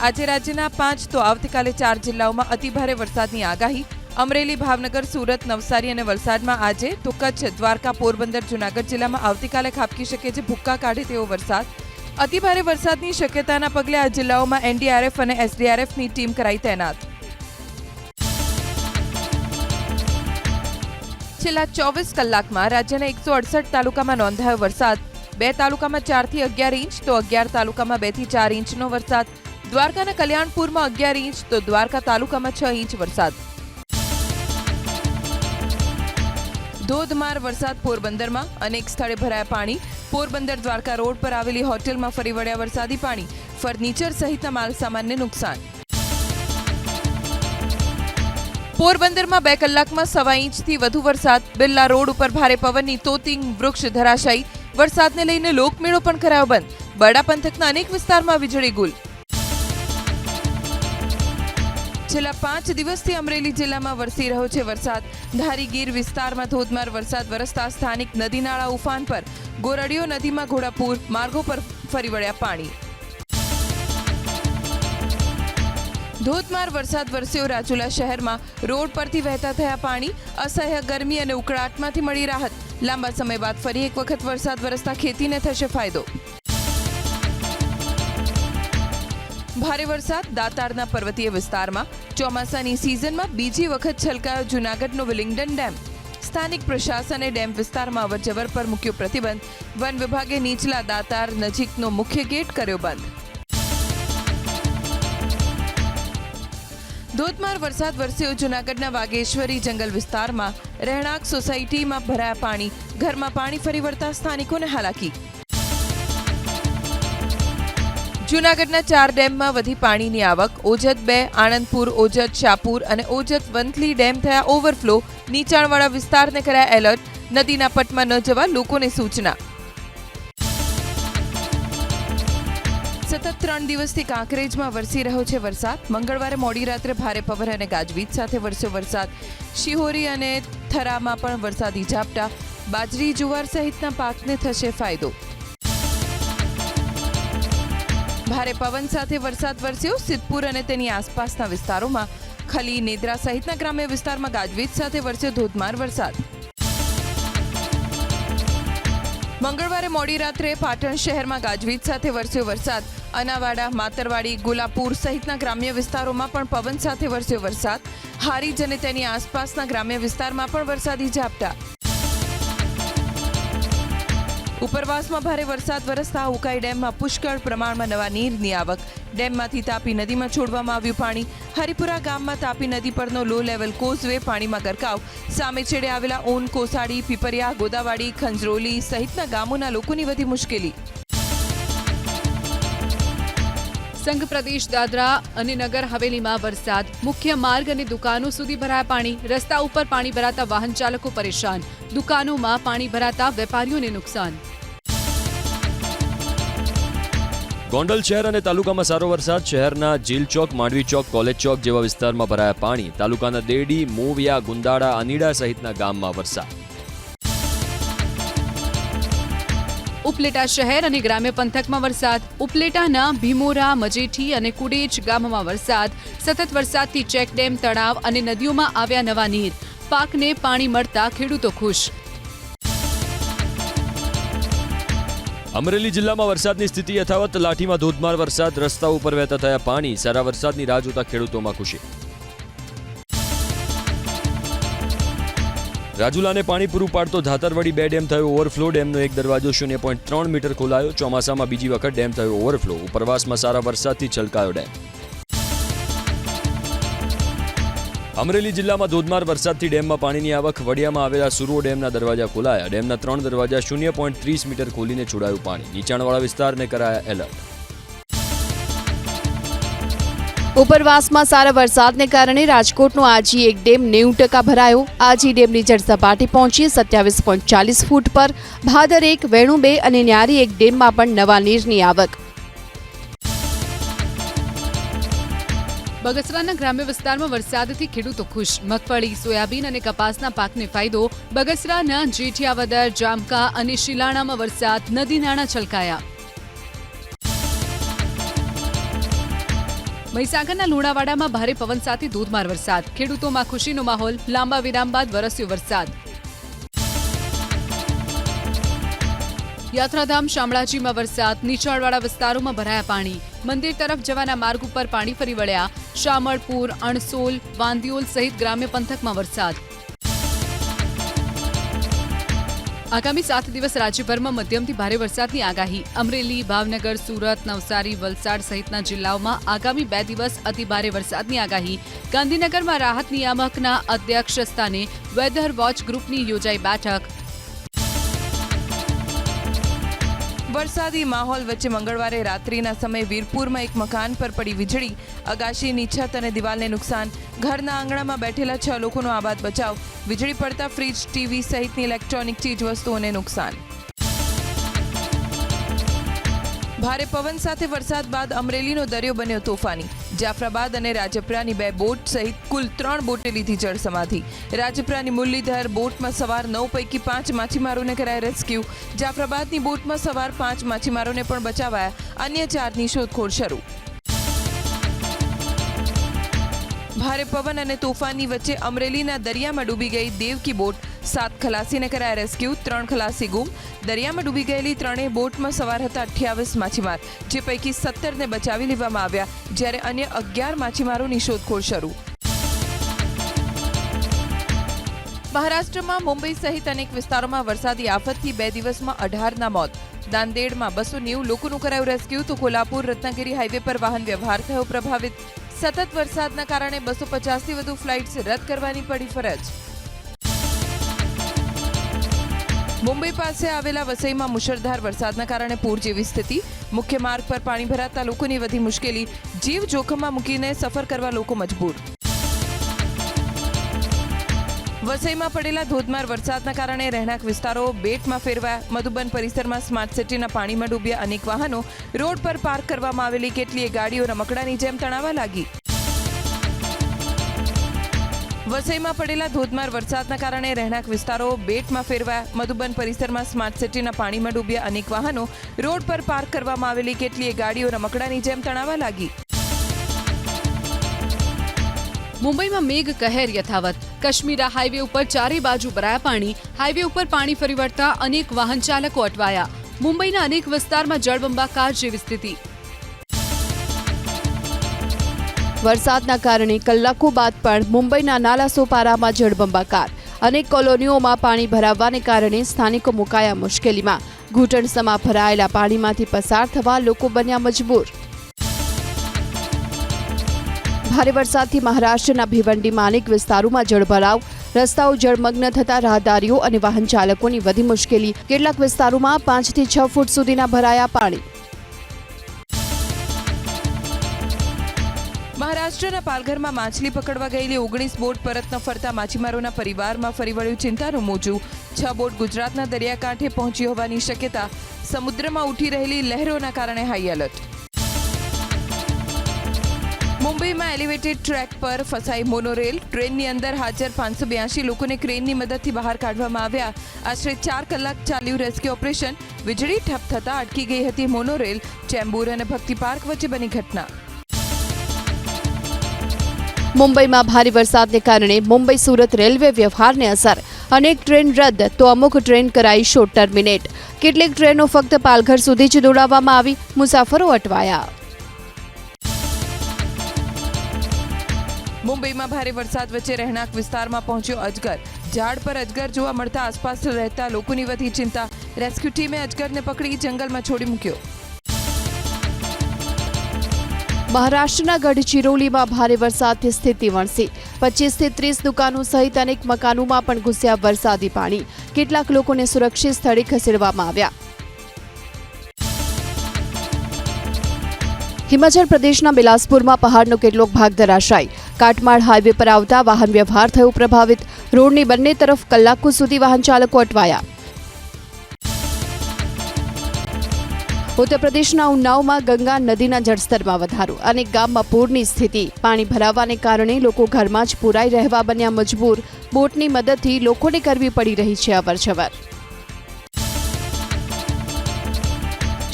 આજે રાજ્યના 5 તો આવતીકાલે 4 જિલ્લાઓમાં અતિભારે વરસાદની આગાહી। અમરેલી, ભાવનગર, સુરત, નવસારી અને વલસાડમાં આજે તો કચ્છ, દ્વારકા, પોરબંદર, જૂનાગઢ જિલ્લામાં આવતીકાલે ખાબકી શકે છે ભૂક્કા કાઢે તેવો વરસાદ। અતિભારે વરસાદની શક્યતાના પગલે આ જિલ્લાઓમાં એનડીઆરએફ અને એસડીઆરએફની ટીમ કરાઈ તૈનાત। છેલ્લા 24 કલાકમાં રાજ્યના 168 તાલુકામાં નોંધાયો વરસાદ। 2 તાલુકામાં 4 થી 11 ઇંચ તો 11 તાલુકામાં 2 થી 4 ઇંચનો વરસાદ। દ્વારકાના કલ્યાણપુરમાં 11 ઇંચ તો દ્વારકા તાલુકામાં 6 ઇંચ વરસાદ। ધોધમાર વરસાદ પોરબંદરમાં, અનેક સ્થળે ભરાયા પાણી। પોરબંદર દ્વારકા રોડ પર આવેલી હોટેલમાં ફરી વળ્યા વરસાદી પાણી। ફર્નિચર સહિતના માલસામાનને નુકસાન। પોરબંદરમાં 2 કલાકમાં 1.25 ઇંચથી વધુ વરસાદ। બિરલા રોડ ઉપર ભારે પવનની તોતિંગ, વૃક્ષ ધરાશાયી। વરસાદને લઈને લોકમેળો પણ કરાયો બંધ। બરડા પંથકના અનેક વિસ્તારમાં વીજળી ગુલ। છેલ્લા 5 દિવસથી અમરેલી જિલ્લામાં વરસી રહ્યો છે વરસાદ। ધારી ગીર વિસ્તારમાં ધોધમાર વરસાદ વરસતા સ્થાનિક નદી નાળા ઉફાન પર। ગોરડીયો નદીમાં ઘોડાપૂર, માર્ગો પર ફરી વળ્યા પાણી। ધોધમાર વરસાદ વરસ્યો રાજુલા શહેરમાં। રોડ પરથી વહેતા થયા પાણી। અસહ્ય ગરમી અને ઉકળાટમાંથી મળી રાહત। લાંબા સમય બાદ ફરી એક વખત વરસાદ વરસતા ખેતીને થશે ફાયદો। ભારે વરસાદ દાતારના પર્વતીય વિસ્તારમાં। ચોમાસાની સિઝનમાં બીજી વખત છલકાયો જૂનાગઢનો વિલિંગડન ડેમ। સ્થાનિક પ્રશાસને ડેમ વિસ્તારમાં અવરજવર પર મૂક્યો પ્રતિબંધ। વન વિભાગે નીચલા દાતાર નજીકનો મુખ્ય ગેટ કર્યો બંધ। ધોધમાર વરસાદ વરસ્યો જૂનાગઢના વાઘેશ્વરી જંગલ વિસ્તારમાં। રહેણાંક સોસાયટીમાં ભરાયા પાણી। ઘરમાં પાણી ફરી વળતા સ્થાનિકોને હાલાકી। જૂનાગઢના 4 ડેમમાં વધી પાણીની આવક। ઓજત 2, આણંદપુર, ઓજત, શાપુર અને ઓજત વંથલી ડેમ થયા ઓવરફ્લો। નીચાણવાળા વિસ્તારને કરાયા એલર્ટ। નદીના પટમાં ન જવા લોકોને સૂચના। સતત 3 દિવસથી કાંકરેજમાં વરસી રહ્યો છે વરસાદ। મંગળવારે મોડી રાત્રે ભારે પવન અને ગાજવીજ સાથે વરસ્યો વરસાદ। શિહોરી અને થરામાં પણ વરસાદી ઝાપટા। બાજરી, જુવાર સહિતના પાકને થશે ફાયદો। ભારે પવન સાથે વરસાદ વરસ્યો। સિદ્ધપુર અને તેની આસપાસના વિસ્તારોમાં। ખલી, નેદ્રા સહિતના ગ્રામ્ય વિસ્તારમાં ગાજવીજ સાથે વરસ્યો ધોધમાર વરસાદ। મંગળવારે મોડી રાત્રે પાટણ શહેરમાં ગાજવીજ સાથે વરસ્યો વરસાદ। અનાવાડા, માતરવાડી, ગુલાપુર સહિતના ગ્રામ્ય વિસ્તારોમાં પણ પવન સાથે વરસ્યો વરસાદ। હારીજ અને તેની આસપાસના ગ્રામ્ય વિસ્તારમાં પણ વરસાદી ઝાપટા। ઉપરવાસમાં ભારે વરસાદ વરસતા ઉકાઈ ડેમમાં પુષ્કળ પ્રમાણમાં નવા નીરની આવક। ડેમમાંથી તાપી નદીમાં છોડવામાં આવ્યું પાણી। હરિપુરા ગામમાં તાપી નદી પરનો લો લેવલ કોઝવે પાણીમાં ગરકાવ। સામે છેડે આવેલા ઓન, કોસાડી, પીપરિયા, ગોદાવાડી, ખંજરોલી સહિતના ગામોના લોકોની વધી મુશ્કેલી। સંઘ પ્રદેશ દાદરા અને નગર હવેલીમાં વરસાદ। મુખ્ય માર્ગ અને દુકાનો સુધી ભરાયા પાણી। રસ્તા ઉપર પાણી ભરાતા વાહન ચાલકો પરેશાન। દુકાનોમાં પાણી ભરાતા વેપારીઓને નુકસાન। ગોંડલ શહેર અને તાલુકામાં સારો વરસાદ। શહેરના જીલ ચોક, માંડવી ચોક, કોલેજ ચોક જેવા વિસ્તારમાં ભરાયા પાણી। તાલુકાના દેડી, મોવિયા, ગુંદાળા, અનીડા સહિતના ગામમાં વરસાદ। ઉપલેટા શહેર અને ગ્રામ્ય પંથકમાં વરસાદ। ઉપલેટાના ભીમોરા, મજેઠી અને કુડેજ ગામમાં વરસાદ। સતત વરસાદથી ચેકડેમ, તળાવ અને નદીઓમાં આવ્યા નવા નીર। પાકને પાણી મળતા ખેડૂતો ખુશ। અમરેલી જિલ્લામાં વરસાદની સ્થિતિ યથાવત। લાઠીમાં ધોધમાર વરસાદ। રસ્તા ઉપર વહેતા થયા પાણી। સારા વરસાદની રાહ જોતા ખેડૂતોમાં ખુશી। રાજુલાને પાણી પૂરું પાડતો ધાતરવડી 2 ડેમ થયો ઓવરફ્લો। ડેમનો એક દરવાજો 0.3 મીટર ખોલાયો। ચોમાસામાં બીજી વખત ડેમ થયો ઓવરફ્લો। ઉપરવાસમાં સારા વરસાદથી છલકાયો ડેમ। અમરેલી જિલ્લામાં ધોધમાર વરસાદથી ડેમમાં પાણીની આવક। વડિયામાં આવેલા સુરવો ડેમના દરવાજા ખોલાયા। ડેમના 3 દરવાજા 0.30 મીટર ખોલીને છોડાયું પાણી। નીચાણવાળા વિસ્તારને કરાયા એલર્ટ। ઉપરવાસમાં સારા વરસાદને કારણે રાજકોટનો આજી એક ડેમ 90% ભરાયો। આજી ડેમની જળ સપાટી પહોંચી 27.40 ફૂટ પર। ભાદર 1, વેણુ 2 અને ન્યારી 1 ડેમમાં પણ નવા નીરની આવક। બગસરાના ગ્રામ્ય વિસ્તારમાં વરસાદથી ખેડૂતો ખુશ। મગફળી, સોયાબીન અને કપાસના પાકને ફાયદો। બગસરાના જેઠિયાવદર, જામકા અને શિલાણામાં વરસાદ। નદી નાળા છલકાયા। મહીસાગરના લુણાવાડામાં ભારે પવન સાથે ધોધમાર વરસાદ, ખેડૂતોમાં ખુશીનો માહોલ, લાંબા વિરામ બાદ વરસ્યો વરસાદ. યાત્રાધામ શામળાજીમાં વરસાદ, નીચાણવાળા વિસ્તારોમાં ભરાયા પાણી, મંદિર તરફ જવાના માર્ગ ઉપર પાણી ફરી વળ્યા, શામળપુર, અણસોલ, વાંદિયોલ સહિત ગ્રામ્ય પંથકમાં વરસાદ. આગામી 7 દિવસ રાજ્યભરમાં મધ્યમથી ભારે વરસાદની આગાહી. અમરેલી, ભાવનગર, સુરત, નવસારી, વલસાડ સહિતના જિલ્લાઓમાં આગામી 2 દિવસ અતિભારે વરસાદની આગાહી. ગાંધીનગરમાં રાહત નિયામકના અધ્યક્ષ સ્થાને વેધર વોચ ગ્રુપની યોજાઈ બેઠક. વરસાદી માહોલ વચ્ચે મંગળવારે રાત્રિના સમયે વીરપુરમાં એક મકાન પર પડી વીજળી, અગાશીની છત અને દિવાલને નુકસાન, ઘરના આંગણામાં બેઠેલા 6 લોકોનો આબાદ બચાવ, વીજળી પડતા ફ્રીજ, ટીવી સહિતની ઇલેક્ટ્રોનિક ચીજવસ્તુઓને નુકસાન. ભારે પવન સાથે વરસાદ બાદ અમરેલીનો દરિયો બન્યો તોફાની. જાફરાબાદ અને રાજપરાની 2 બોટ સહિત કુલ 3 બોટે લીધી જળ સમાધિ. રાજપરાની મુરલીધર બોટમાં સવાર 9 પૈકી 5 માછીમારોને કરાય રેસ્ક્યુ. જાફરાબાદની બોટમાં સવાર 5 માછીમારોને પણ બચાવાયા. અન્ય 4ની શોધખોળ શરૂ. ભારે પવન અને તોફાનની વચ્ચે અમરેલીના દરિયામાં ડૂબી ગઈ દેવકી બોટ. 7 ખલાસીને કરાયા રેસ્ક્યુ, 3 ખલાસી ગુમ. દરિયામાં ડૂબી ગયેલી 3 બોટમાં સવાર હતા 28 માછીમાર, જે પૈકી 17ને બચાવી લેવામાં આવ્યા, જ્યારે અન્ય 11 માછીમારોની શોધખોળ શરૂ. મહારાષ્ટ્રમાં મુંબઈ સહિત અનેક વિસ્તારોમાં વરસાદી આફતથી 2 દિવસમાં 18ના મોત. દાંદેડમાં 290 લોકોનું કરાયું રેસ્ક્યુ, તો કોલ્હાપુર રત્નાગિરી હાઈવે પર વાહન વ્યવહાર થયો પ્રભાવિત. સતત વરસાદના કારણે 250થી વધુ ફ્લાઇટ્સ રદ કરવાની પડી ફરજ. મુંબઈ પાસે આવેલા વસઈમાં મુશળધાર વરસાદના કારણે પૂર જેવી સ્થિતિ. મુખ્ય માર્ગ પર પાણી ભરાતા લોકોની વધી મુશ્કેલી. જીવ જોખમમાં મૂકીને સફર કરવા લોકો મજબૂર. વસઈમાં પડેલા ધોધમાર વરસાદના કારણે રહેણાંક વિસ્તારો બેટમાં ફેરવાયા. મધુબન પરિસરમાં સ્માર્ટ સિટીના પાણીમાં ડૂબ્યા અનેક વાહનો. રોડ પર પાર્ક કરવામાં આવેલી કેટલીય ગાડીઓ રમકડાની જેમ તણાવા લાગી. વસઈમાં પડેલા ધોધમાર વરસાદના કારણે રહેણાંક વિસ્તારો બેટમાં ફેરવાયા. મધુબન પરિસરમાં સ્માર્ટ સિટીના પાણીમાં ડૂબ્યા અનેક વાહનો. રોડ પર પાર્ક કરવામાં આવેલી કેટલીય ગાડીઓ રમકડાની જેમ તણાવા લાગી. મુંબઈમાં મેઘ કહેર યથાવત. કાશ્મીરા હાઈવે ઉપર 4 બાજુ ભરાયા પાણી. હાઈવે ઉપર પાણી ફરી વળતા અનેક વાહન ચાલકો અટવાયા. મુંબઈના અનેક વિસ્તારમાં જળબંબાકાર જેવી સ્થિતિ. વરસાદના કારણે કલાકો બાદ પણ મુંબઈના નાલાસોપારામાં જળબંબાકાર. અનેક કોલોનીઓમાં પાણી ભરાવાને કારણે સ્થાનિકો મુકાયા મુશ્કેલીમાં. ઘૂંટણસમાં ભરાયેલા પાણીમાંથી પસાર થવા લોકો બન્યા મજબૂર. ભારે વરસાદથી મહારાષ્ટ્રના ભિવંડીમાં અનેક વિસ્તારોમાં જળભરાવ. રસ્તાઓ જળમગ્ન થતા રાહદારીઓ અને વાહન ચાલકોની વધી મુશ્કેલી. કેટલાક વિસ્તારોમાં 5 થી 6 ફૂટ સુધીના ભરાયા પાણી. મહારાષ્ટ્રના પાલઘરમાં માછલી પકડવા ગયેલી 19 બોટ પરત ન ફરતા માછીમારોના પરિવારમાં ફરી વળ્યું ચિંતાનું મોજું. 6 બોટ ગુજરાતના દરિયાકાંઠે પહોંચી હોવાની શક્યતા. સમુદ્રમાં ઉઠી રહેલી લહેરોના કારણે હાઈ એલર્ટ. મુંબઈમાં એલિવેટેડ ટ્રેક પર ફસાઈ મોનોરેલ. ટ્રેનની અંદર હાજર 582 લોકોને ક્રેનની મદદથી બહાર કાઢવામાં આવ્યા. આશરે 4 કલાક ચાલ્યું રેસ્ક્યુ ઓપરેશન. વીજળી ઠપ થતાં અટકી ગઈ હતી મોનોરેલ. ચેમ્બુર અને ભક્તિ પાર્ક વચ્ચે બની ઘટના. મુંબઈમાં ભારે વરસાદને કારણે મુંબઈ સુરત રેલવે વ્યવહારને અસર. અનેક ટ્રેન રદ તો અમુક ટ્રેન કરાઈ શોર્ટ ટર્મિનેટ. કેટલીક ટ્રેનો ફક્ત પાલઘર સુધી જ દોડાવવામાં આવી. મુસાફરો અટવાયા. મુંબઈમાં ભારે વરસાદ વચ્ચે રહેણાંક વિસ્તારમાં પહોંચ્યો અજગર. ઝાડ પર અજગર જોવા મળતા આસપાસ રહેતા લોકોની વધી ચિંતા. રેસ્ક્યુ ટીમે અજગરને પકડી જંગલમાં છોડી મૂક્યો. મહારાષ્ટ્રના ગઢચિરોલીમાં ભારે વરસાદથી સ્થિતિ વણસી. 25 થી 30 દુકાનો સહિત અનેક મકાનોમાં પણ ઘૂસ્યા વરસાદી પાણી. કેટલાક લોકોને સુરક્ષિત સ્થળે ખસેડવામાં આવ્યા. હિમાચલ પ્રદેશના બિલાસપુરમાં પહાડનો કેટલોક ભાગ ધરાશાયી. કાટમાળ હાઈવે પર આવતા વાહન વ્યવહાર થયો પ્રભાવિત. રોડની બંને તરફ કલાકો સુધી વાહન ચાલકો અટવાયા. ઉત્તર પ્રદેશના ઉન્નાવમાં ગંગા નદીના જળસ્તરમાં વધારો. અનેક ગામમાં પૂરની સ્થિતિ. પાણી ભરાવાને કારણે લોકો ઘરમાં જ પુરાઈ રહેવા બન્યા મજબૂર. બોટની મદદથી લોકોને કરવી પડી રહી છે અવરજવર.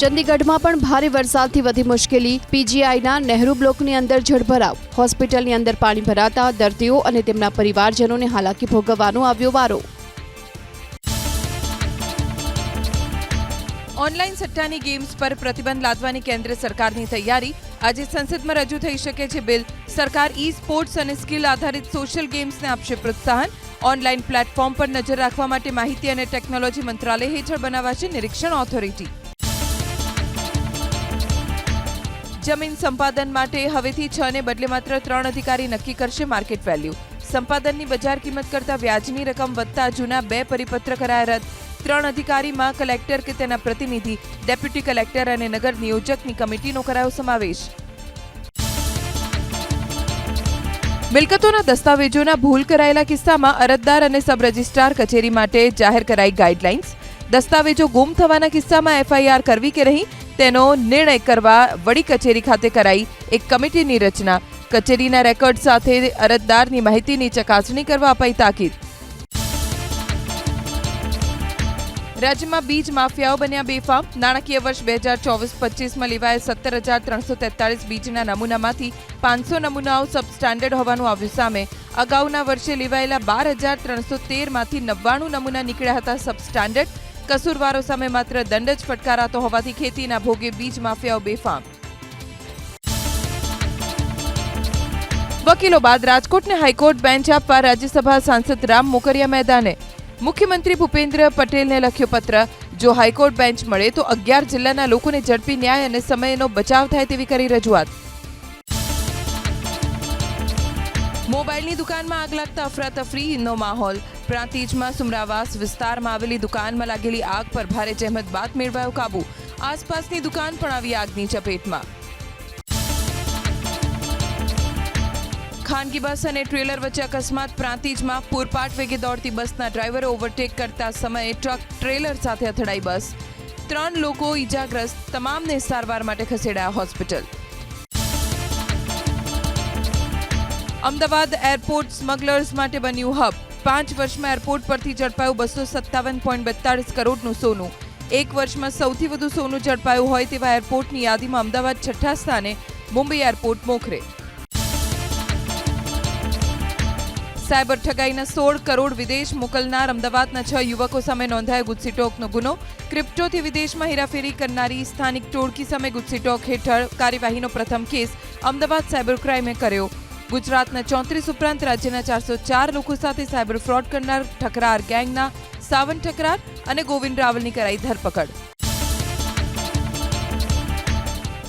ચંદીગઢમાં પણ ભારે વરસાદથી વધી મુશ્કેલી. પીજીઆઈના નહેરુ બ્લોકની અંદર જળભરાવ. હોસ્પિટલની અંદર પાણી ભરાતા દર્દીઓ અને તેમના પરિવારજનોને હાલાકી ભોગવવાનો આવ્યો વારો. ઓનલાઈન સટ્ટાની ગેમ્સ પર પ્રતિબંધ લાદવાની કેન્દ્ર સરકારની તૈયારી. આજે સંસદમાં રજૂ થઈ શકે છે બિલ. સરકાર ઈ સ્પોર્ટ્સ અને સ્કિલ આધારિત સોશિયલ ગેમ્સને આપશે પ્રોત્સાહન. ઓનલાઈન પ્લેટફોર્મ પર નજર રાખવા માટે માહિતી અને ટેકનોલોજી મંત્રાલય હેઠળ બનાવાશે નિરીક્ષણ ઓથોરિટી. જમીન સંપાદન માટે હવેથી 6 ને બદલે માત્ર 3 અધિકારી નક્કી કરશે માર્કેટ વેલ્યુ. સંપાદનની બજાર કિંમત કરતાં વ્યાજની રકમ વધતા જૂના 2 પરિપત્ર કરાયા રદ. 3 અધિકારીમાં કલેક્ટર કે તેના પ્રતિનિધિ, ડેપ્યુટી કલેક્ટર અને નગર નિયોજકની કમિટીનો કરાયો સમાવેશ. મિલકતોના દસ્તાવેજોના ભૂલ કરાયેલા કિસ્સામાં અરજદાર અને સબ રજિસ્ટ્રાર કચેરી માટે જાહેર કરાઈ ગાઈડલાઇન્સ. દસ્તાવેજો ગુમ થવાના કિસ્સામાં એફઆઈઆર કરવી કે નહીં તેનો નિર્ણય કરવા વડી કચેરી ખાતે કરાઈ એક કમિટીની રચના. કચેરીના રેકોર્ડ સાથે અરજદારની માહિતીની ચકાસણી કરવા અપાઈ તાકીદ. રાજ્યમાં બીજ માફિયાઓ બન્યા બેફામ. નાણાકીય વર્ષ 2024-25માં લેવાયેલ 17,343 બીજના નમૂનામાંથી 500 નમૂનાઓ સબસ્ટાન્ડર્ડ હોવાનું આવ્યું સામે. અગાઉના વર્ષે લેવાયેલા 12,313માંથી 99 નમૂના નીકળ્યા હતા સબસ્ટાન્ડર્ડ. કસૂરવારો સામે માત્ર દંડ જ ફટકારાતો હોવાથી ખેતીના ભોગે બીજ માફિયાઓ બેફામ. વકીલો બાદ રાજકોટને હાઈકોર્ટ બેન્ચ આપવા રાજ્યસભા સાંસદ રામ મોકરિયા મેદાને. મુખ્યમંત્રી ભૂપેન્દ્ર પટેલને લખ્યો પત્ર. જો હાઈકોર્ટ બેન્ચ મળે તો 11 જિલ્લાના લોકોને ઝડપી ન્યાય અને સમયનો બચાવ થાય તેવી કરી રજૂઆત. મોબાઈલની દુકાનમાં આગ લાગતા અફરાતફરીનો માહોલ. પ્રાંતિજમાં સુમરાવાસ વિસ્તારમાં આવેલી દુકાનમાં લાગેલી આગ પર ભારે જહેમત બાદ મેળવાયો કાબુ. આસપાસની દુકાન પણ આવી આગની ચપેટમાં. ખાનગી બસ અને ટ્રેલર વચ્ચે અકસ્માત. પ્રાંતિજમાં પૂરપાટ વેગે દોડતી બસના ડ્રાઈવરે ઓવરટેક કરતા સમયે ટ્રક ટ્રેલર સાથે અથડાઈ બસ. 3 લોકો ઈજાગ્રસ્ત. તમામને સારવાર માટે ખસેડાયા હોસ્પિટલ. અમદાવાદ એરપોર્ટ સ્મગલર્સ માટે બન્યું હબ. 5 વર્ષમાં એરપોર્ટ પરથી ઝડપાયું 257.42 કરોડનું સોનું. 1 વર્ષમાં સૌથી વધુ સોનું ઝડપાયું હોય તેવા એરપોર્ટની યાદીમાં અમદાવાદ 6ઠ્ઠા સ્થાને, મુંબઈ એરપોર્ટ મોખરે. સાયબર ઠગાઈના 16 કરોડ વિદેશ મોકલનાર અમદાવાદના 6 યુવકો સામે નોંધાયો ગુજસીટોકનો ગુનો. ક્રિપ્ટોથી વિદેશમાં હેરાફેરી કરનારી સ્થાનિક ટોળકી સામે ગુજસીટોક હેઠળ કાર્યવાહીનો પ્રથમ કેસ અમદાવાદ સાયબર ક્રાઇમે કર્યો. ગુજરાતના 34 ઉપરાંત રાજ્યના 404 લોકો સાથે સાયબર ફ્રોડ કરનાર ઠકરાર ગેંગના સાવન ઠકરાર અને ગોવિંદ રાવલની કરાઈ ધરપકડ.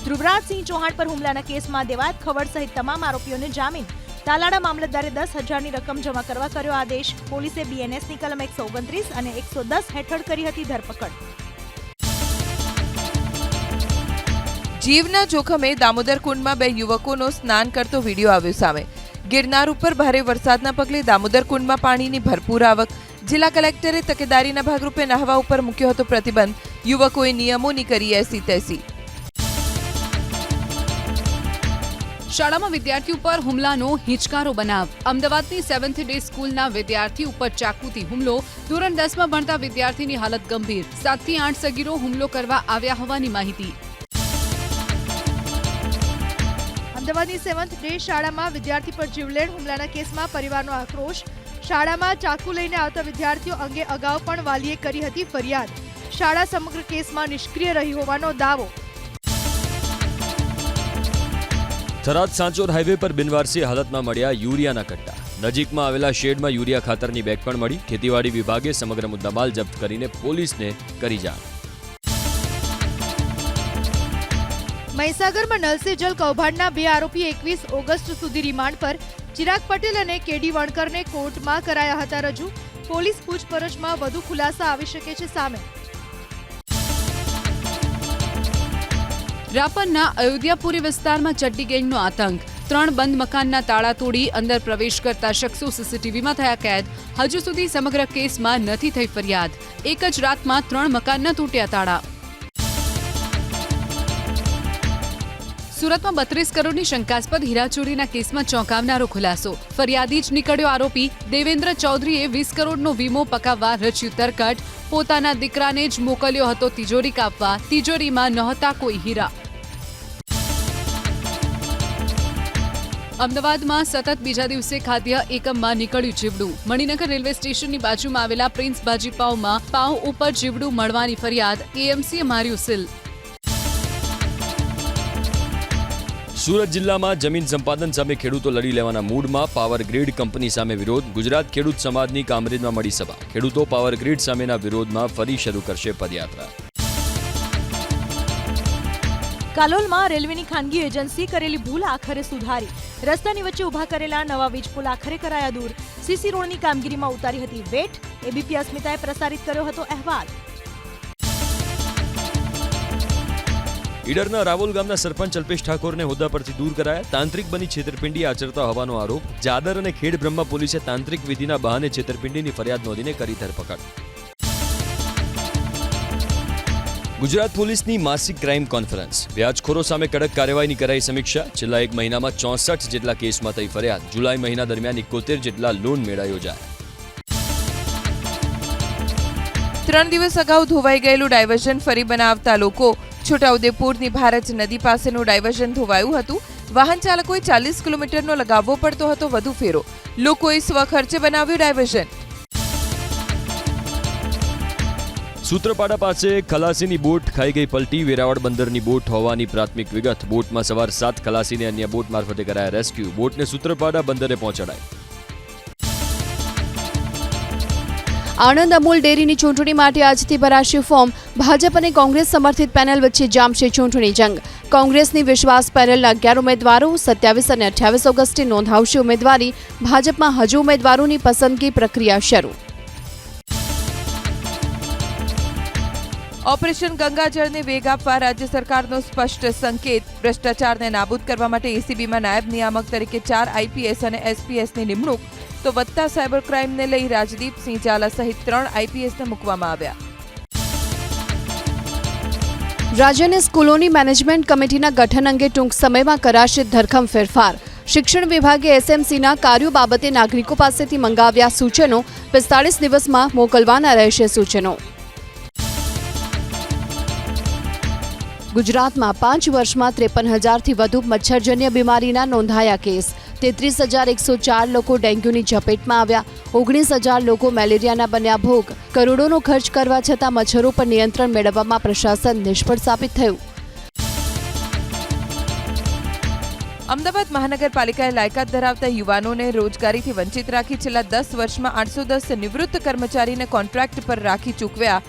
ધ્રુવરાજસિંહ ચૌહાણ પર હુમલાના કેસમાં દેવાયત ખવડ સહિત તમામ આરોપીઓને જામીન. તાલાળા મામલતદારે 10,000ની રકમ જમા કરવા કર્યો આદેશ. પોલીસે બીએનએસની કલમ 129 અને 110 હેઠળ કરી હતી ધરપકડ. જીવના જોખમે દામોદર કુંડમાં 2 યુવકોનો સ્નાન કરતો વિડીયો આવ્યો સામે. ગિરનાર ઉપર ભારે વરસાદના પગલે દામોદર કુંડમાં પાણીની ભરપૂર આવક. જિલ્લા કલેક્ટરે તકેદારીના ભાગરૂપે નહાવા ઉપર મૂક્યો હતો પ્રતિબંધ. યુવકોએ નિયમોની કરી એસી તેસી. શાળામાં વિદ્યાર્થી ઉપર હુમલાનો હિંચકારો બનાવ. અમદાવાદની 7th ડે સ્કૂલના વિદ્યાર્થી ઉપર ચાકુથી હુમલો. ધોરણ 10માં ભણતા વિદ્યાર્થીની હાલત ગંભીર. 7 થી 8 સગીરો હુમલો કરવા આવ્યા હોવાની માહિતી. અમદાવાદની 7th ડે શાળામાં વિદ્યાર્થી પર જીવલેણ હુમલાના કેસમાં પરિવારનો આક્રોશ. શાળામાં ચાકુ લઈને આવતા વિદ્યાર્થીઓ અંગે અગાઉ પણ વાલીએ કરી હતી ફરિયાદ. શાળા સમગ્ર કેસમાં નિષ્ક્રિય રહી હોવાનો દાવો. થરાદ સાંચોર હાઈવે પર બિનવારસી હાલતમાં મળ્યા યુરિયાના કટ્ટા. નજીકમાં આવેલા શેડમાં યુરિયા ખાતરની બેગ પણ મળી. ખેતીવાડી વિભાગે સમગ્ર મુદ્દામાલ જપ્ત કરીને પોલીસને કરી જાણ. મહીસાગરમાં નલ સે જલ કૌભાંડના 2 આરોપી 21 ઓગસ્ટ સુધી રિમાન્ડ પર. ચિરાગ પટેલ અને કેડી વણકરને કોર્ટમાં કરાયા હતા રજૂ. પોલીસ પૂછપરછમાં વધુ ખુલાસા આવી શકે છે સામે. રાપરના અયોધ્યાપુરી વિસ્તારમાં ચડ્ડી ગેંગનો આતંક. 3 બંધ મકાનના તાળા તોડી અંદર પ્રવેશ કરતા શખ્સો સીસીટીવીમાં થયા કેદ. હજુ સુધી સમગ્ર કેસમાં નથી થઈ ફરિયાદ. એક જ રાતમાં 3 મકાનના તૂટ્યા તાળા. સુરતમાં 32 કરોડની શંકાસ્પદ હીરાચોરીના કેસમાં ચોંકાવનારો ખુલાસો. ફરિયાદી જ નીકળ્યો આરોપી. દેવેન્દ્ર ચૌધરીએ 20 કરોડનો વીમો પકાવવા રચ્યું તરકટ. પોતાના દીકરાને જ મોકલ્યો હતો તિજોરી કાપવા. તિજોરીમાં નહોતા કોઈ હીરા. અમદાવાદમાં સતત બીજા દિવસે ખાદ્ય એકમમાં નીકળ્યું જીવડું. મણિનગર રેલવે સ્ટેશનની બાજુમાં આવેલા પ્રિન્સ ભાજીપાઉમાં પાઉં ઉપર જીવડું મળવાની ફરિયાદ. એએમસીએ માર્યું સીલ. સુરત જિલ્લામાં જમીન સંપાદન સામે ખેડૂતો લડી લેવાના મૂડમાં. પાવર ગ્રીડ કંપની સામે વિરોધ. ગુજરાત ખેડૂત સમાજની કામરેજમાં મળી સભા. ખેડૂતો પાવર ગ્રીડ સામેના વિરોધમાં ફરી શરૂ કરશે પદયાત્રા. કાલોલમાં રેલવેની ખાનગી એજન્સી કરેલી ભૂલ આખરે સુધારી. રસ્તાની વચ્ચે ઊભા કરેલા નવા વીજ પુલ આખરે કરાયા દૂર. સીસી રોડની કામગીરીમાં ઉતારી હતી વેટ. એબીપી અસ્મિતાએ પ્રસારિત કર્યો હતો અહેવાલ. ઈડરના રાવોલ ગામના સરપંચ અલ્પેશ ઠાકોરને હોદ્દા પરથી દૂર કરાયા. તાંત્રિક બની છેતરપિંડી આચરતા હોવાનો આરોપ. જાદર અને ખેડ બ્રહ્મા પોલીસે તાંત્રિક વિધિના બહાને છેતરપિંડીની ફરિયાદ નોંધીને કરી ધરપકડ. ગુજરાત પોલીસની માસિક ક્રાઇમ કોન્ફરન્સ. વ્યાજખોરો સામે કડક કાર્યવાહીની કરાઈ સમીક્ષા. છેલ્લા એક મહિનામાં 64 જેટલા કેસમાં થઈ ફરિયાદ. જુલાઈ મહિના દરમિયાન 71 જેટલા લોન મેળા યોજાયા. 3 દિવસ અગાઉ ધોવાઈ ગયેલું ડાયવર્ઝન ફરી બનાવતા લોકો. છોટાઉદેપુરની ભારત નદી પાસેનું ડાયવર્ઝન ધોવાયું હતું. વાહન ચાલકોએ 40 કિલોમીટરનો લગાવવો પડતો હતો વધુ ફેરો. લોકોએ સ્વખર્ચે બનાવ્યું ડાયવર્ઝન. સૂત્રપાડા પાસે ખલાસીની બોટ ખાઈ ગઈ પલટી. વેરાવળ બંદરની બોટ હોવાની પ્રાથમિક વિગત. બોટમાં સવાર 7 ખલાસીને અન્ય બોટ મારફતે કરાયા રેસ્ક્યુ. બોટને સૂત્રપાડા બંદરે પહોંચાડાઈ. આણંદ અમૂલ ડેરીની ચૂંટણી માટે આજથી ભરાશે ફોર્મ. ભાજપ અને કોંગ્રેસ સમર્થિત પેનલ વચ્ચે જામશે ચૂંટણી જંગ. કોંગ્રેસની વિશ્વાસ પેનલના 11 ઉમેદવારો 27 અને 28 ઓગસ્ટે નોંધાવશે ઉમેદવારી. ભાજપમાં હજુ ઉમેદવારોની પસંદગી પ્રક્રિયા શરૂ. ઓપરેશન ગંગાજળને વેગ આપવા રાજ્ય સરકારનો સ્પષ્ટ સંકેત. ભ્રષ્ટાચારને નાબૂદ કરવા માટે એસીબીમાં નાયબ નિયામક તરીકે 4 આઈપીએસ અને એસપીએસની નિમણૂક. તો વધતા સાયબર ક્રાઇમને લઈ રાજદીપસિંહ ઝાલા સહિત 3 આઈપીએસને મૂકવામાં આવ્યા. રાજ્યની સ્કૂલોની મેનેજમેન્ટ કમિટીના ગઠન અંગે ટૂંક સમયમાં કરાશે ધરખમ ફેરફાર. શિક્ષણ વિભાગે એસએમસીના કાર્યો બાબતે નાગરિકો પાસેથી મંગાવ્યા સૂચનો. 45 દિવસમાં મોકલવાના રહેશે સૂચનો. ગુજરાતમાં 5 વર્ષમાં 53,000થી વધુ મચ્છરજન્ય બીમારીના નોંધાયા કેસ. 33,104 લોકો ડેન્ગ્યુની ઝપેટમાં આવ્યા. 19,000 લોકો મેલેરિયાના બન્યા ભોગ. કરોડોનો ખર્ચ કરવા છતાં મચ્છરો પર નિયંત્રણ મેળવવામાં પ્રશાસન નિષ્ફળ સાબિત થયું. અમદાવાદ મહાનગરપાલિકાએ લાયકાત ધરાવતા યુવાનોને રોજગારીથી વંચિત રાખી. છેલ્લા 10 વર્ષમાં 810 નિવૃત્ત કર્મચારીને કોન્ટ્રાક્ટ પર રાખી ચૂકવ્યા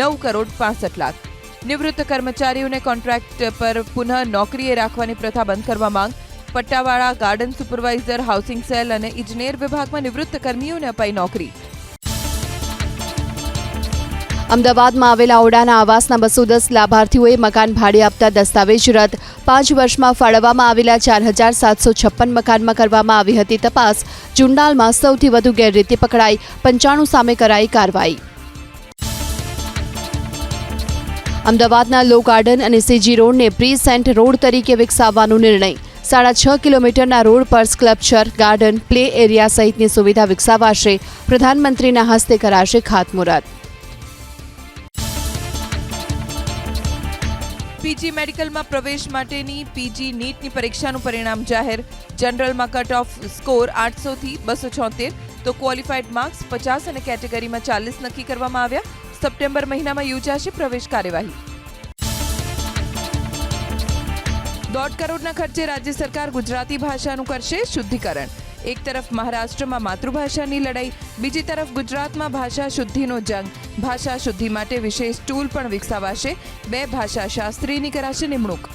9 કરોડ 65 લાખ. નિવૃત્ત કર્મચારીઓને કોન્ટ્રાક્ટ પર પુનઃ નોકરીએ રાખવાની પ્રથા બંધ કરવા માંગ. પટ્ટાવાળા, ગાર્ડન સુપરવાઇઝર, હાઉસિંગ સેલ અને ઇજનેર વિભાગમાં નિવૃત્ત કર્મીઓને અપાઈ નોકરી. અમદાવાદમાં આવેલા ઓડાના આવાસના 210 લાભાર્થીઓએ મકાન ભાડે આપતા દસ્તાવેજ રદ. 5 વર્ષમાં ફાળવવામાં આવેલા 4,756 મકાનમાં કરવામાં આવી હતી તપાસ. ચુંડાલમાં સૌથી વધુ ગેરરીતિ પકડાઈ. 95 સામે કરાઈ કાર્યવાહી. અમદાવાદના લો ગાર્ડન અને સીજી રોડને પ્રી સેન્ટ રોડ તરીકે વિકસાવવાનો નિર્ણય. 6.5 કિલોમીટરના રોડ પર સ્કલ્પચર, ગાર્ડન, પ્લે એરિયા સહિતની સુવિધા વિકસાવાશે. પ્રધાનમંત્રીના હસ્તે કરાશે ખાતમુહૂર્ત. પીજી મેડિકલમાં પ્રવેશ માટેની પીજી નીટની પરીક્ષાનું પરિણામ જાહેર. જનરલમાં કટ ઓફ સ્કોર 800થી 276 તો ક્વોલિફાઈડ માર્ક્સ 50 અને કેટેગરીમાં 40 નક્કી કરવામાં આવ્યા. સપ્ટેમ્બર મહિનામાં યોજાશે પ્રવેશ કાર્યવાહી. 1.5 કરોડના ખર્ચે રાજ્ય સરકાર ગુજરાતી ભાષાનું કરશે શુદ્ધિકરણ. એક તરફ મહારાષ્ટ્રમાં માતૃભાષાની લડાઈ, બીજી તરફ ગુજરાતમાં ભાષા શુદ્ધિનો જંગ. ભાષા શુદ્ધિ માટે વિશેષ ટૂલ પણ વિકસાવાશે. 2 ભાષાશાસ્ત્રીની કરાશે નિમણૂક.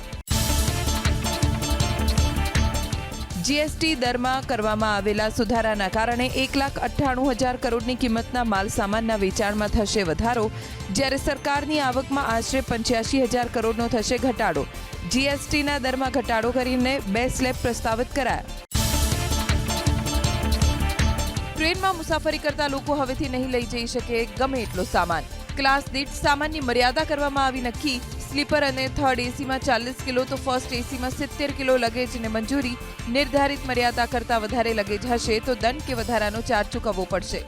જીએસટી દરમાં કરવામાં આવેલા સુધારાના કારણે 1,98,000 કરોડની કિંમતના માલસામાનના વેચાણમાં થશે વધારો, જ્યારે સરકારની આવકમાં આશરે 85,000 કરોડનો થશે ઘટાડો. જીએસટીના દરમાં ઘટાડો કરીને 2 સ્લેબ પ્રસ્તાવિત કરાયા. ટ્રેનમાં મુસાફરી કરતા લોકો હવેથી નહીં લઈ જઈ શકે ગમે એટલો સામાન. ક્લાસ દીઠ સામાનની મર્યાદા કરવામાં આવી નક્કી. સ્લીપર અને થર્ડ એસીમાં 40 કિલો તો ફર્સ્ટ એસીમાં 70 કિલો લગેજને મંજૂરી. નિર્ધારિત મર્યાદા કરતાં વધારે લગેજ હશે તો દંડ કે વધારાનો ચાર્જ ચૂકવવો પડશે.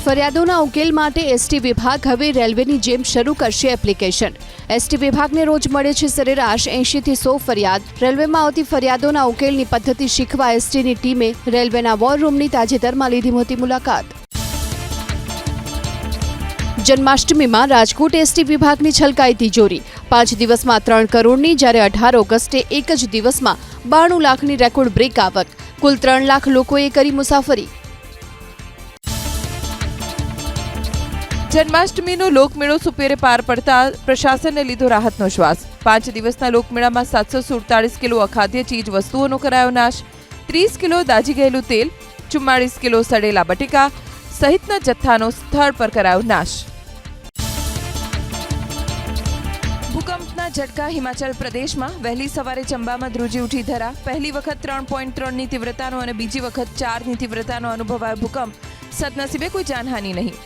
ફરિયાદોના ઉકેલ માટે એસટી વિભાગ હવે રેલવેની જેમ શરૂ કરશે એપ્લિકેશન. એસટી વિભાગને રોજ મળે છે સરેરાશ 80 થી 100 ફરિયાદ. રેલવેમાં આવતી ફરિયાદોના ઉકેલની પદ્ધતિ શીખવા એસટીની ટીમે રેલવેના વોર રૂમની તાજેતરમાં લીધી મોટી મુલાકાત. જન્માષ્ટમીમાં રાજકોટ એસટી વિભાગની છલકાઈ તિજોરી. 5 દિવસમાં 3 કરોડની, જ્યારે 18 ઓગસ્ટે એક જ દિવસમાં 92 લાખની રેકોર્ડ બ્રેક આવક. કુલ 3 લાખ લોકોએ કરી મુસાફરી. જન્માષ્ટમીનો લોકમેળો સુપેરે પાર પડતા પ્રશાસને લીધો રાહતનો શ્વાસ. 5 દિવસના લોકમેળામાં 747 કિલો અખાદ્ય ચીજ વસ્તુઓનો કરાયો નાશ. 30 કિલો દાજી ગયેલું તેલ, 44 કિલો સડેલા બટેકા સહિતના જથ્થાનો સ્થળ પર કરાયો નાશ. ભૂકંપના ઝટકા હિમાચલ પ્રદેશમાં. વહેલી સવારે ચંબામાં ધ્રુજી ઉઠી ધરા. પહેલી વખત 3.3ની તીવ્રતાનો અને બીજી વખત 4ની તીવ્રતાનો અનુભવાયો ભૂકંપ. સદનસીબે કોઈ જાનહાનિ નહીં.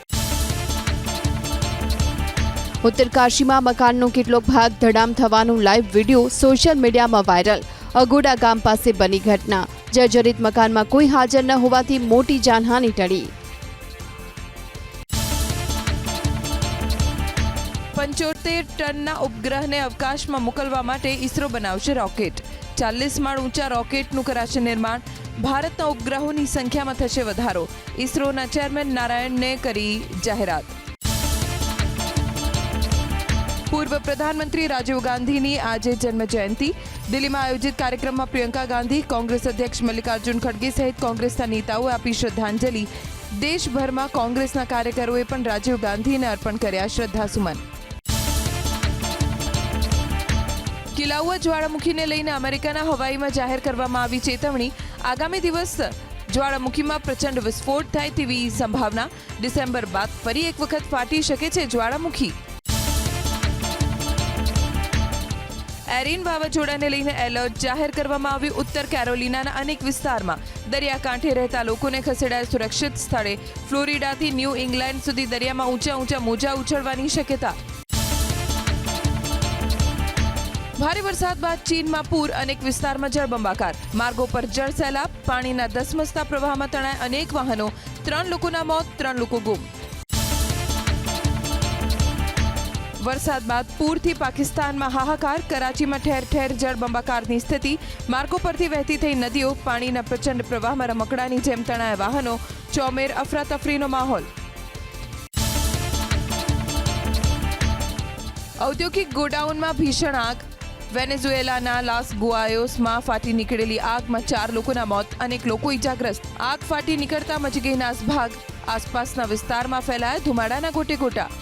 ઉત્તરકાશીમાં મકાનનો કેટલોક ભાગ ધડામ થવાનો લાઈવ વિડીયો સોશિયલ મીડિયામાં વાયરલ. અગોડા ગામ પાસે બની ઘટના. જર્જરિત મકાનમાં કોઈ હાજર ન હોવાથી મોટી જાનહાનિ ટળી. 75 ટનના ઉપગ્રહને અવકાશમાં મોકલવા માટે ઇસરો બનાવશે રોકેટ. 40 માળ ઊંચા રોકેટનું કરાશે નિર્માણ. ભારતના ઉપગ્રહોની સંખ્યામાં થશે વધારો. ઇસરોના ચેરમેન નારાયણને કરી જાહેરાત. પૂર્વ પ્રધાનમંત્રી રાજીવ ગાંધીની આજે જન્મજયંતિ. દિલ્હીમાં આયોજિત કાર્યક્રમમાં પ્રિયંકા ગાંધી, કોંગ્રેસ અધ્યક્ષ મલ્લિકાર્જુન ખડગે સહિત કોંગ્રેસના નેતાઓએ આપી શ્રદ્ધાંજલિ. દેશભરમાં કોંગ્રેસના કાર્યકરોએ પણ રાજીવ ગાંધીને અર્પણ કર્યા શ્રદ્ધાસુમન. કિલાઉઆ જ્વાળામુખીને લઈને અમેરિકાના હવાઈમાં જાહેર કરવામાં આવી ચેતવણી. આગામી દિવસ જ્વાળામુખીમાં પ્રચંડ વિસ્ફોટ થાય તેવી સંભાવના. ડિસેમ્બર બાદ ફરી એક વખત ફાટી શકે છે જ્વાળામુખી. એરિન વાવાઝોડાને લઈને એલર્ટ જાહેર કરવામાં આવ્યું. ઉત્તર કેરોલિનાના અનેક વિસ્તારમાં. દરિયાકાંઠે રહેતા લોકોને ખસેડાયા સુરક્ષિત સ્થળે. ફ્લોરિડાથી ન્યૂ ઇંગ્લેન્ડ સુધી દરિયામાં ઊંચા મોજા ઉછળવાની શક્યતા. ભારે વરસાદ બાદ ચીનમાં પૂર. અનેક વિસ્તારમાં જળબંબાકાર. માર્ગો પર જળ સૈલાબ. પાણીના ધસમસતા પ્રવાહમાં તણાય અનેક વાહનો. 3 લોકોના મોત, 3 લોકો ગુમ. વરસાદ બાદ પૂરથી પાકિસ્તાનમાં હાહાકાર. કરાચીમાં ઠેર ઠેર જળબંબાકારની સ્થિતિ. માર્ગો પરથી વહેતી થઈ નદીઓ. પાણીના પ્રચંડ પ્રવાહમાં રમકડાની જેમ તણાયા વાહનો. ચોમેર અફરાતફરીનો માહોલ. ઔદ્યોગિક ગોડાઉનમાં ભીષણ આગ. વેનેઝુએલાના લાસ ગુઆયોસમાં ફાટી નીકળેલી આગમાં 4 લોકોના મોત, અનેક લોકો ઇજાગ્રસ્ત. આગ ફાટી નીકળતા મચી ગઈ નાસભાગ. આસપાસના વિસ્તારમાં ફેલાયા ધુમાડાના ગોટેગોટા.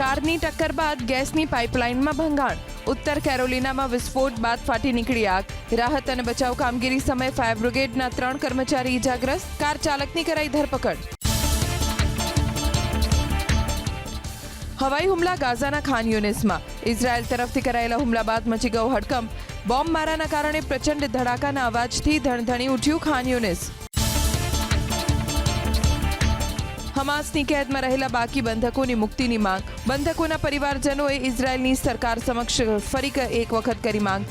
કારની ટક્કર બાદ ગેસની પાઇપલાઇનમાં ભંગાણ. ઉત્તર કેરોલિનામાં વિસ્ફોટ બાદ ફાટી નીકળી આગ. રાહત અને બચાવ કામગીરી સમયે ફાયર બ્રિગેડના 3 કર્મચારી ઇજાગ્રસ્ત. કાર ચાલકની કરાઈ ધરપકડ. હવાઈ હુમલા ગાઝાના ખાન યુનિસમાં. ઇઝરાયલ તરફથી કરાયેલા હુમલા બાદ મચી ગયો હડકંપ. બોમ્બમારાના કારણે પ્રચંડ ધડાકાના અવાજથી ધણધણી ઉઠ્યું ખાન યુનિસ. હમાસની કેદમાં રહેલા બાકી બંધકોની મુક્તિની માંગ. બંધકોના પરિવારજનોએ ઇઝરાયલની સરકાર સમક્ષ ફરી એક વખત કરી માંગ.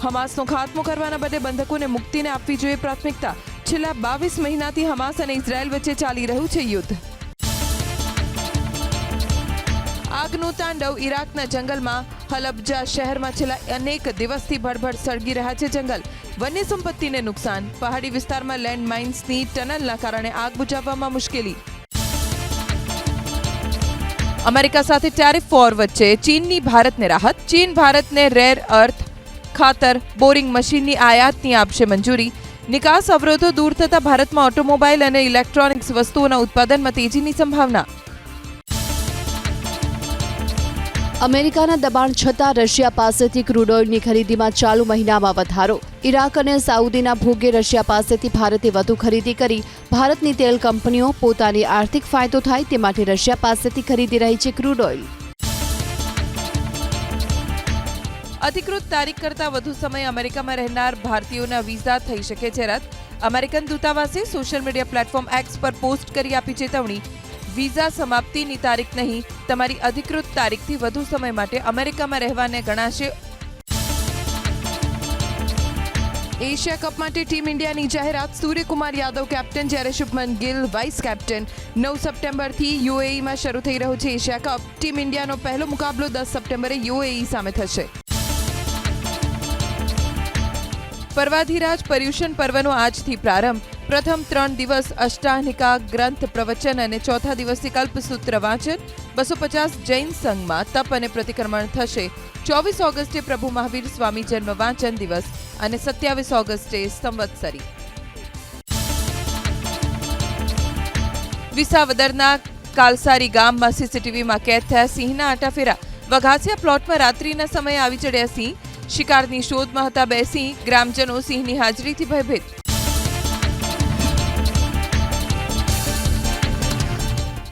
હમાસનો ખાત્મો કરવાના બદલે બંધકોને મુક્તિને આપવી જોઈએ પ્રાથમિકતા. છેલ્લા 22 મહિનાથી હમાસ અને ઇઝરાયલ વચ્ચે ચાલી રહ્યું છે યુદ્ધ. આગનું તાંડવ. ઇરાકના જંગલમાં. હલબજા શહેરમાં છેલ્લા અનેક દિવસથી ભડભડ સળગી રહ્યા છે જંગલ. વન્ય સંપત્તિને નુકસાન. પહાડી વિસ્તારમાં લેન્ડ માઇન્સની ટનલના કારણે આગ બુઝાવવામાં મુશ્કેલી. અમેરિકા સાથે ટેરિફ વોર વચ્ચે ચીનની ભારતને રાહત. ચીન ભારતને રેર અર્થ, ખાતર, બોરિંગ મશીનની આયાતની આપશે મંજૂરી. નિકાસ અવરોધો દૂર થતા ભારતમાં ઓટોમોબાઈલ અને ઇલેક્ટ્રોનિક્સ વસ્તુઓના ઉત્પાદનમાં તેજીની સંભાવના. અમેરિકાના દબાણ છતાં રશિયા પાસેથી ક્રૂડ ઓઇલની ખરીદીમાં ચાલુ મહિનામાં વધારો. ઇરાક અને સાઉદીના ભોગે રશિયા પાસેથી ભારતે વધુ ખરીદી કરી. ભારતની તેલ કંપનીઓ પોતાની આર્થિક ફાયદો થાય તે માટે રશિયા પાસેથી ખરીદી રહી છે ક્રૂડ ઓઇલ. અધિકૃત તારીખ કરતાં વધુ સમય અમેરિકામાં રહેનાર ભારતીયોના વિઝા થઈ શકે છે રદ. અમેરિકન દૂતાવાસે સોશિયલ મીડિયા પ્લેટફોર્મ એક્સ પર પોસ્ટ કરી આપી ચેતવણી. વિઝા સમાપ્તિની તારીખ નહીં, તમારી અધિકૃત તારીખથી વધુ સમય માટે અમેરિકામાં રહેવાને ગણાશે. એશિયા કપ માટે ટીમ ઇન્ડિયાની જાહેરાત. સૂર્યકુમાર યાદવ કેપ્ટન જ્યારે શુભમન ગિલ વાઇસ કેપ્ટન. 9 સપ્ટેમ્બરથી યુએઈમાં શરૂ થઈ રહ્યો છે એશિયા કપ. ટીમ ઇન્ડિયાનો પહેલો મુકાબલો 10 સપ્ટેમ્બરે યુએઈ સામે થશે. પર્વાધિરાજ પર્યુષણ પર્વનો આજથી પ્રારંભ. પ્રથમ 3 દિવસ અષ્ટાહિકા ગ્રંથ પ્રવચન અને ચોથા દિવસથી કલ્પસૂત્ર વાંચન. 250 જૈન સંઘમાં તપ અને પ્રતિક્રમણ થશે. 24 ઓગસ્ટે પ્રભુ મહાવીર સ્વામી જન્મ વાંચન દિવસ અને 27 ઓગસ્ટે સંવત્સરી. વિસાવદરના કાલસારી ગામમાં સીસીટીવીમાં કેદ થયા સિંહના આટાફેરા. વઘાસિયા પ્લોટમાં રાત્રિના સમયે આવી ચડ્યા સિંહ. શિકારની શોધમાં હતા 2 સિંહ. ગ્રામજનો સિંહની હાજરીથી ભયભીત.